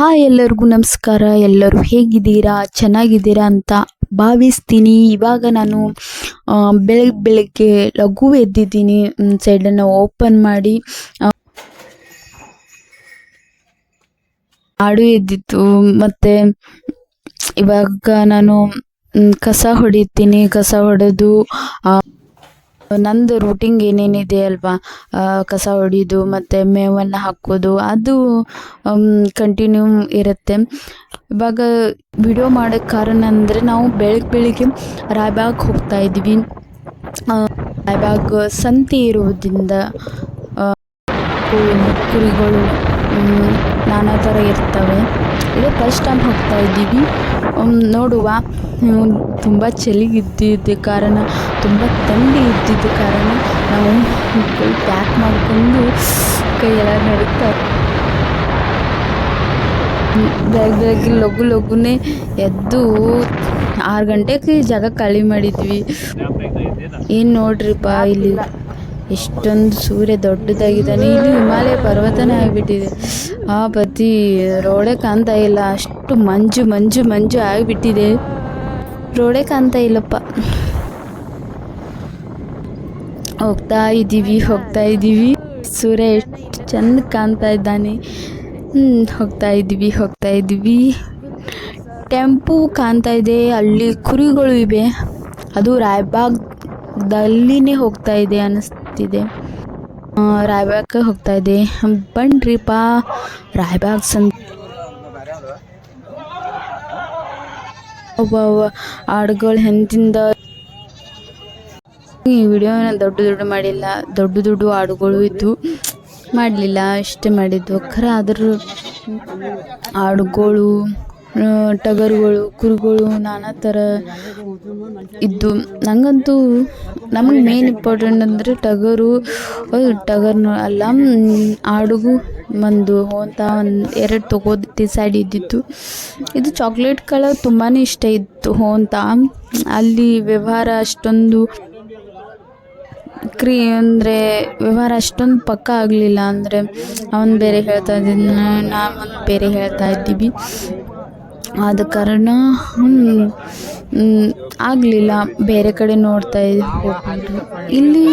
Hi ಎಲ್ಲರಿಗೂ ನಮಸ್ಕಾರ. ಎಲ್ಲರೂ ಹೇಗಿದ್ದೀರಾ? ಚೆನ್ನಾಗಿದ್ದೀರಾ ಅಂತ ಭಾವಿಸ್ತೀನಿ. ಇವಾಗ ನಾನು ಬೆಳಗ್ಗೆ ಲಘು ಎದ್ದಿದ್ದೀನಿ. ಸೈಡನ್ನು ಓಪನ್ ಮಾಡಿ ಹಾಡು ಎದ್ದಿತ್ತು. ಮತ್ತು ಇವಾಗ ನಾನು ಕಸ ಹೊಡಿತೀನಿ. ಕಸ ಹೊಡೆದು ನಂದು ರೂಟಿಂಗ್ ಏನೇನಿದೆ ಅಲ್ವಾ, ಕಸ ಹೊಡಿಯೋದು ಮತ್ತು ಮೇವನ್ನು ಹಾಕೋದು ಅದು ಕಂಟಿನ್ಯೂ ಇರುತ್ತೆ. ಇವಾಗ ವಿಡಿಯೋ ಮಾಡೋಕ್ಕೆ ಕಾರಣ ಅಂದರೆ ನಾವು ಬೆಳಿಗ್ಗೆ ರಾಯಬಾಗ್ ಹೋಗ್ತಾ ಇದ್ವಿ. ರಾಯಬಾಗ್ ಸಂತೆ ಇರುವುದರಿಂದ ಕುರಿಗಳು ನಾನಾ ಥರ ಇರ್ತವೆ. ಇದೇ ಫಸ್ಟ್ ಟೈಮ್ ಹೋಗ್ತಾ ಇದ್ದೀವಿ. ನೋಡುವ. ತುಂಬ ಚಳಿ ಇದ್ದಿದ್ದ ಕಾರಣ, ತುಂಬ ಥಂಡಿ ಇದ್ದಿದ್ದ ಕಾರಣ ನಾವು ಫುಲ್ ಪ್ಯಾಕ್ ಮಾಡಿಕೊಂಡು ಕೈಯೆಲ್ಲ ನಡುತ್ತಾ ಬೆಳಗ್ಗೆ ಲಘುನೇ ಎದ್ದು 6 ಗಂಟೆಗೆ ಜಾಗ ಖಾಲಿ ಮಾಡಿದ್ವಿ. ಏನು ನೋಡ್ರಿಪ್ಪ, ಇಲ್ಲಿ ಎಷ್ಟೊಂದು ಸೂರ್ಯ ದೊಡ್ಡದಾಗಿದ್ದಾನೆ. ಇಲ್ಲಿ ಹಿಮಾಲಯ ಪರ್ವತನೇ ಆಗಿಬಿಟ್ಟಿದೆ. ಆ ಬದಿ ರೋಡೇ ಕಾಣ್ತಾ ಇಲ್ಲ, ಅಷ್ಟು ಮಂಜು ಆಗಿಬಿಟ್ಟಿದೆ. ರೋಡೇ ಕಾಣ್ತಾ ಇಲ್ಲಪ್ಪ. ಹೋಗ್ತಾ ಇದ್ದೀವಿ. ಸೂರ್ಯ ಎಷ್ಟು ಚೆಂದ ಕಾಣ್ತಾ ಇದ್ದಾನೆ. ಹೋಗ್ತಾ ಇದ್ದೀವಿ. ಟೆಂಪು ಕಾಣ್ತಾ ಇದೆ. ಅಲ್ಲಿ ಕುರಿಗಳು ಇವೆ. ಅದು ರಾಯಬಾಗ್ದಲ್ಲಿನೇ ಹೋಗ್ತಾ ಇದೆ ಅನ್ನಿಸ್ತಿದೆ. ರಾಯಬಾಗ್ಗೆ ಹೋಗ್ತಾ ಇದೆ. ಬನ್ನಿರಿಪ್ಪ, ರಾಯಬಾಗ್ ಹಾಡುಗಳು ಎಂತಿಂದ. ಈ ವಿಡಿಯೋನ ದೊಡ್ಡ ಮಾಡಿಲ್ಲ. ದೊಡ್ಡ ಹಾಡುಗಳು ಇದ್ದು ಮಾಡಲಿಲ್ಲ, ಇಷ್ಟೇ ಮಾಡಿದ್ದು. ಖರೆ ಅದ್ರ ಹಾಡುಗಳು, ಟಗರುಗಳು, ಕುರಿಗಳು ನಾನಾ ಥರ ಇದ್ದು. ನಮಗೆ ಮೇನ್ ಇಂಪಾರ್ಟೆಂಟ್ ಅಂದರೆ ಟಗರ್ನು ಅಲ್ಲ, ಹಾಡುಗೂ ಒಂದು ಎರಡು ತಗೋದು ಡಿಸೈಡ್ ಇದ್ದಿತ್ತು. ಇದು ಚಾಕ್ಲೇಟ್ ಕಲರ್ ತುಂಬಾ ಇಷ್ಟ ಇತ್ತು ಅಂತ. ಅಲ್ಲಿ ವ್ಯವಹಾರ ಅಷ್ಟೊಂದು ವ್ಯವಹಾರ ಅಷ್ಟೊಂದು ಪಕ್ಕ ಆಗಲಿಲ್ಲ. ಅಂದರೆ ಅವನು ಬೇರೆ ಹೇಳ್ತಾ ಇದ್ದೀನಿ, ನಾನು ಬೇರೆ ಹೇಳ್ತಾ ಇದ್ದೀವಿ. ಆದ ಕಾರಣ ಆಗಲಿಲ್ಲ. ಬೇರೆ ಕಡೆ ನೋಡ್ತಾ ಹೋಗ್ಬಿಟ್ಟು. ಇಲ್ಲಿ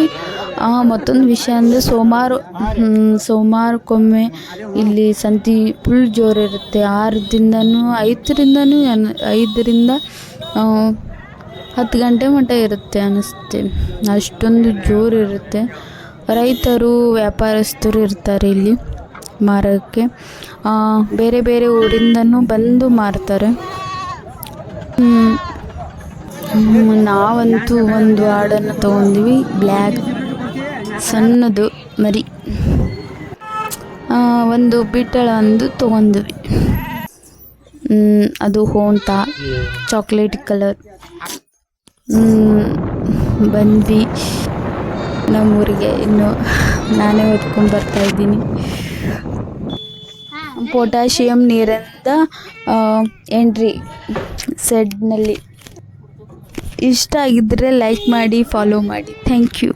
ಮತ್ತೊಂದು ವಿಷಯ ಅಂದರೆ ಸೋಮವಾರಕ್ಕೊಮ್ಮೆ ಇಲ್ಲಿ ಸಂತೆ ಫುಲ್ ಜೋರಿರುತ್ತೆ. 5ರಿಂದ 10 ಗಂಟೆ ಮಟ್ಟ ಇರುತ್ತೆ ಅನ್ನಿಸುತ್ತೆ. ಅಷ್ಟೊಂದು ಜೋರಿರುತ್ತೆ. ರೈತರು, ವ್ಯಾಪಾರಸ್ಥರು ಇರ್ತಾರೆ ಇಲ್ಲಿ ಮಾರೋಕ್ಕೆ. ಬೇರೆ ಊರಿಂದನೂ ಬಂದು ಮಾರ್ತಾರೆ. ನಾವಂತೂ ಒಂದು ಆಡನ್ನು ತೊಗೊಂಡ್ವಿ. ಬ್ಲ್ಯಾಕ್ ಸಣ್ಣದು ಮರಿ. ಒಂದು ಬಿಟ್ಟಳ ತೊಗೊಂಡ್ವಿ. ಅದು ಹೋಂತ ಚಾಕ್ಲೇಟ್ ಕಲರ್. ಬಂದ್ವಿ ನಮ್ಮೂರಿಗೆ. ಇನ್ನು ನಾನೇ ಹೊತ್ಕೊಂಡು ಬರ್ತಾಯಿದ್ದೀನಿ. ಪೊಟ್ಯಾಷಿಯಮ್ ನೀರಿಂದ ಎಂಟ್ರಿ ಸೆಡ್ನಲ್ಲಿ. ಇಷ್ಟ ಆಗಿದ್ದರೆ ಲೈಕ್ ಮಾಡಿ, ಫಾಲೋ ಮಾಡಿ. Thank you.